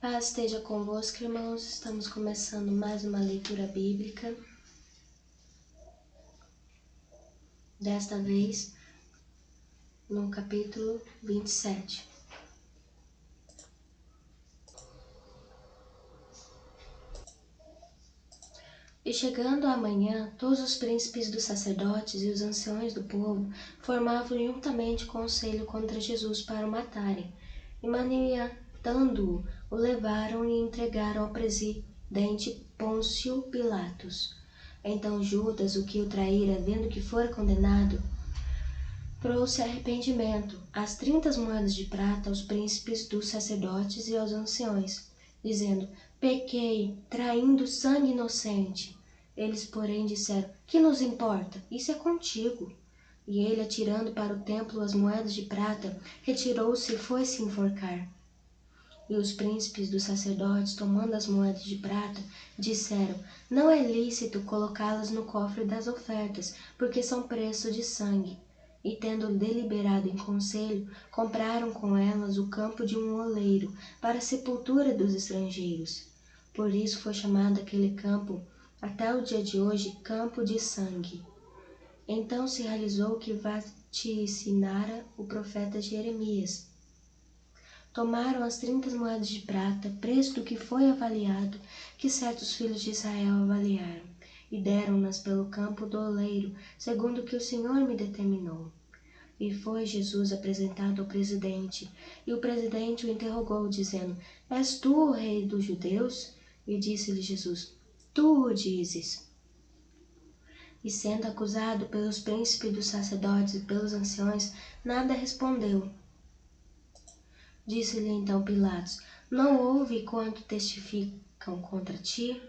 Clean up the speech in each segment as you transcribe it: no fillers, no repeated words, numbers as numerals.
Paz esteja convosco, irmãos. Estamos começando mais uma leitura bíblica. Desta vez, no capítulo 27. E chegando a manhã, todos os príncipes dos sacerdotes e os anciões do povo formavam juntamente conselho contra Jesus para o matarem, e maniatando-o, o levaram e entregaram ao presidente Pôncio Pilatos. Então Judas, o que o traíra, vendo que fora condenado, trouxe arrependimento, as 30 moedas de prata aos príncipes dos sacerdotes e aos anciões, dizendo: pequei, traindo sangue inocente. Eles, porém, disseram: que nos importa? Isso é contigo. E ele, atirando para o templo as moedas de prata, retirou-se e foi-se enforcar. E os príncipes dos sacerdotes, tomando as moedas de prata, disseram: não é lícito colocá-las no cofre das ofertas, porque são preço de sangue. E tendo deliberado em conselho, compraram com elas o campo de um oleiro, para a sepultura dos estrangeiros. Por isso foi chamado aquele campo, até o dia de hoje, Campo de Sangue. Então se realizou o que vaticinara o profeta Jeremias. Tomaram as 30 moedas de prata, preço do que foi avaliado, que certos filhos de Israel avaliaram, e deram-nas pelo campo do oleiro, segundo o que o Senhor me determinou. E foi Jesus apresentado ao presidente, e o presidente o interrogou, dizendo: és tu o rei dos judeus? E disse-lhe Jesus: tu o dizes. E sendo acusado pelos príncipes dos sacerdotes e pelos anciões, nada respondeu. Disse-lhe então Pilatos: não ouve quanto testificam contra ti?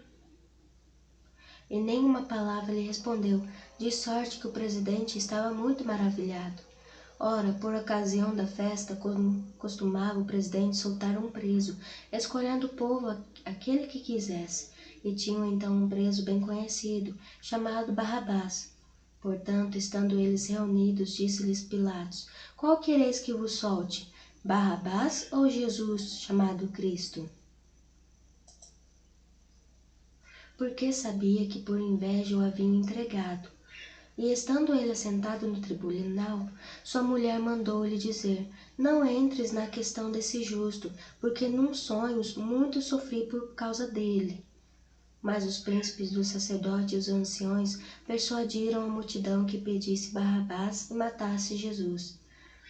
E nenhuma palavra lhe respondeu, de sorte que o presidente estava muito maravilhado. Ora, por ocasião da festa, costumava o presidente soltar um preso, escolhendo o povo aquele que quisesse. E tinham então um preso bem conhecido, chamado Barrabás. Portanto, estando eles reunidos, disse-lhes Pilatos: qual quereis que vos solte? Barrabás ou Jesus, chamado Cristo? Porque sabia que por inveja o haviam entregado. E estando ele assentado no tribunal, sua mulher mandou-lhe dizer: não entres na questão desse justo, porque num sonho muito sofri por causa dele. Mas os príncipes dos sacerdotes e os anciões persuadiram a multidão que pedisse Barrabás e matasse Jesus.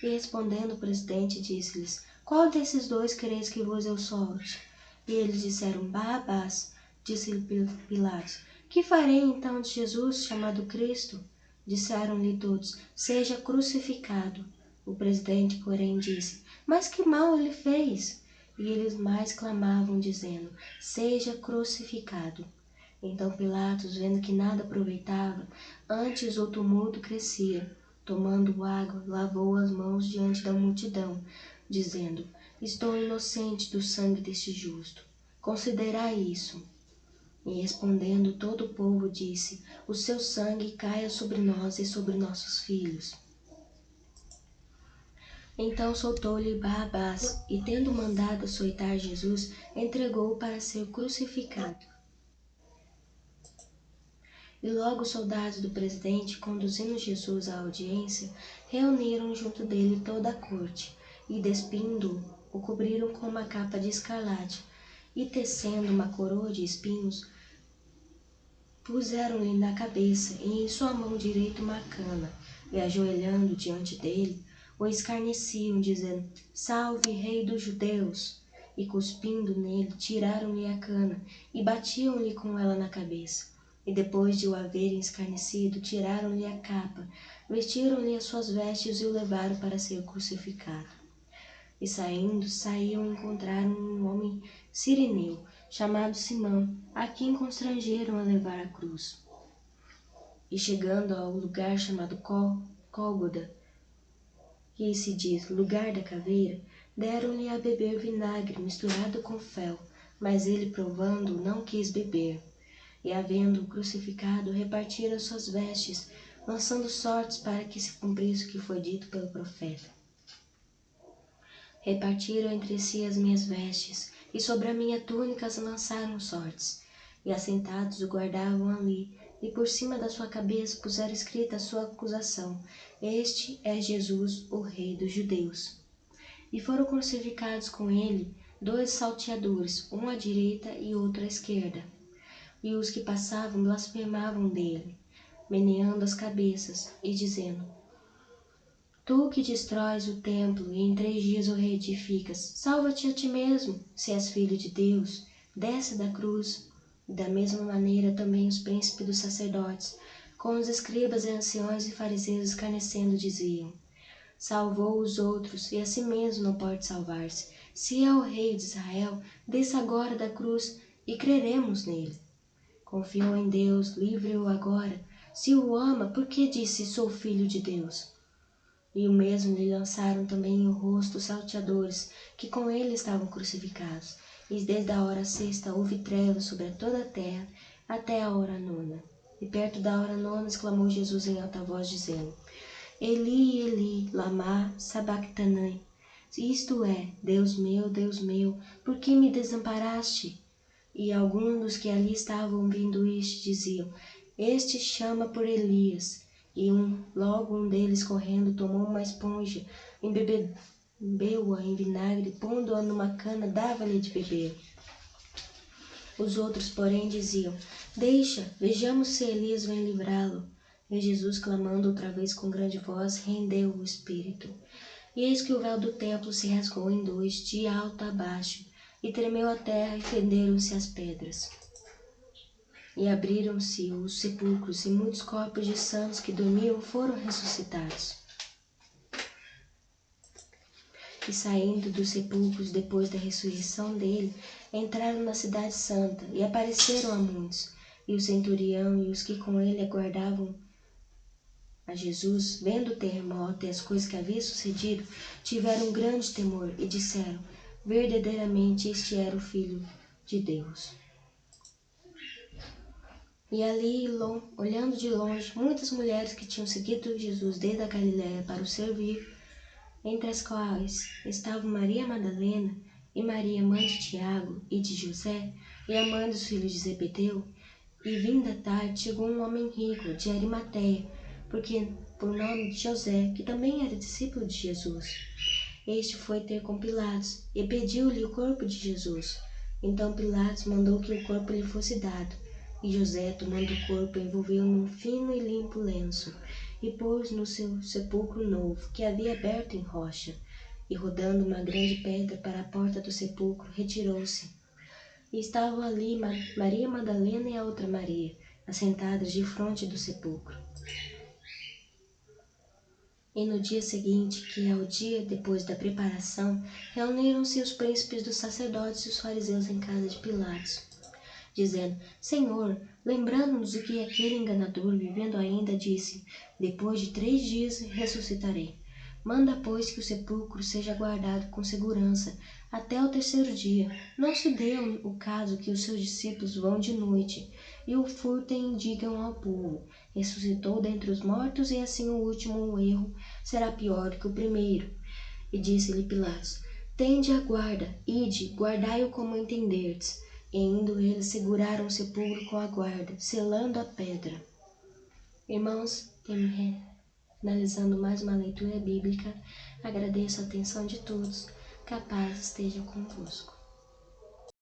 E respondendo o presidente, disse-lhes: qual desses dois quereis que vos eu solte? E eles disseram: Barrabás. Disse-lhe Pilatos: que farei então de Jesus, chamado Cristo? Disseram-lhe todos: seja crucificado. O presidente, porém, disse: mas que mal ele fez? E eles mais clamavam, dizendo: seja crucificado. Então Pilatos, vendo que nada aproveitava, antes o tumulto crescia, tomando água, lavou as mãos diante da multidão, dizendo: estou inocente do sangue deste justo. Considerai isso. E respondendo todo o povo disse: o seu sangue caia sobre nós e sobre nossos filhos. Então soltou-lhe Barrabás, e tendo mandado açoitar Jesus, entregou-o para ser crucificado. E logo os soldados do presidente, conduzindo Jesus à audiência, reuniram junto dele toda a corte, e despindo-o, o cobriram com uma capa de escarlate, e tecendo uma coroa de espinhos, puseram-lhe na cabeça, e em sua mão direita uma cana, e ajoelhando diante dele, o escarneciam, dizendo: salve, rei dos judeus! E cuspindo nele, tiraram-lhe a cana, e batiam-lhe com ela na cabeça. E depois de o haverem escarnecido, tiraram-lhe a capa, vestiram-lhe as suas vestes e o levaram para ser crucificado. E saíam e encontraram um homem cireneu, chamado Simão, a quem constrangeram a levar a cruz. E chegando ao lugar chamado Gólgota, que se diz lugar da caveira, deram-lhe a beber vinagre misturado com fel, mas ele, provando, não quis beber. E, havendo-o crucificado, repartiram suas vestes, lançando sortes para que se cumprisse o que foi dito pelo profeta. Repartiram entre si as minhas vestes, e sobre a minha túnica lançaram sortes, e assentados o guardavam ali, e por cima da sua cabeça puseram escrita a sua acusação: Este é Jesus, o Rei dos Judeus. E foram crucificados com ele 2 salteadores, um à direita e outro à esquerda. E os que passavam blasfemavam dele, meneando as cabeças e dizendo: Tu que destróis o templo e em 3 dias o reedificas, salva-te a ti mesmo, se és filho de Deus, desce da cruz. E da mesma maneira também os príncipes dos sacerdotes, com os escribas e anciões e fariseus escarnecendo, diziam: Salvou os outros e a si mesmo não pode salvar-se. Se é o rei de Israel, desça agora da cruz e creremos nele. Confiou em Deus, livre-o agora. Se o ama, por que disse: Sou filho de Deus? E o mesmo lhe lançaram também em o rosto os salteadores, que com ele estavam crucificados. E desde a hora 6ª houve trevas sobre toda a terra, até a hora 9ª. E perto da hora 9ª exclamou Jesus em alta voz, dizendo: Eli, Eli, lama sabachthani. Isto é, Deus meu, por que me desamparaste? E alguns dos que ali estavam ouvindo isto diziam: Este chama por Elias. E logo um deles, correndo, tomou uma esponja, embebeu-a em vinagre, pondo-a numa cana, dava-lhe de beber. Os outros, porém, diziam: Deixa, vejamos se Elias vem livrá-lo. E Jesus, clamando outra vez com grande voz, rendeu o espírito. E eis que o véu do templo se rasgou em 2, de alto a baixo, e tremeu a terra, e fenderam-se as pedras. E abriram-se os sepulcros, e muitos corpos de santos que dormiam foram ressuscitados. E saindo dos sepulcros depois da ressurreição dele, entraram na cidade santa, e apareceram a muitos. E o centurião e os que com ele aguardavam a Jesus, vendo o terremoto e as coisas que havia sucedido, tiveram grande temor e disseram: Verdadeiramente este era o Filho de Deus. E ali, olhando de longe, muitas mulheres que tinham seguido Jesus desde a Galiléia para o servir, entre as quais estavam Maria Madalena e Maria, mãe de Tiago e de José, e a mãe dos filhos de Zebedeu. E vinda a tarde, chegou um homem rico de Arimateia, por nome de José, que também era discípulo de Jesus. Este foi ter com Pilatos e pediu-lhe o corpo de Jesus. Então Pilatos mandou que o corpo lhe fosse dado. E José, tomando o corpo, envolveu num fino e limpo lenço, e pôs no seu sepulcro novo, que havia aberto em rocha. E rodando uma grande pedra para a porta do sepulcro, retirou-se. E estavam ali Maria Madalena e a outra Maria, assentadas defronte do sepulcro. E no dia seguinte, que é o dia depois da preparação, reuniram-se os príncipes dos sacerdotes e os fariseus em casa de Pilatos, dizendo: Senhor, lembrando-nos de que aquele enganador, vivendo ainda, disse: Depois de 3 dias ressuscitarei. Manda, pois, que o sepulcro seja guardado com segurança até o 3º dia. Não se dê o caso que os seus discípulos vão de noite e o furtem e digam ao povo: Ressuscitou dentre os mortos, e assim o último erro será pior que o primeiro. E disse-lhe Pilatos: Tende a guarda, ide, guardai-o como entenderdes. E indo eles, seguraram o sepulcro com a guarda, selando a pedra. Irmãos, finalizando mais uma leitura bíblica, agradeço a atenção de todos. Que a paz esteja convosco.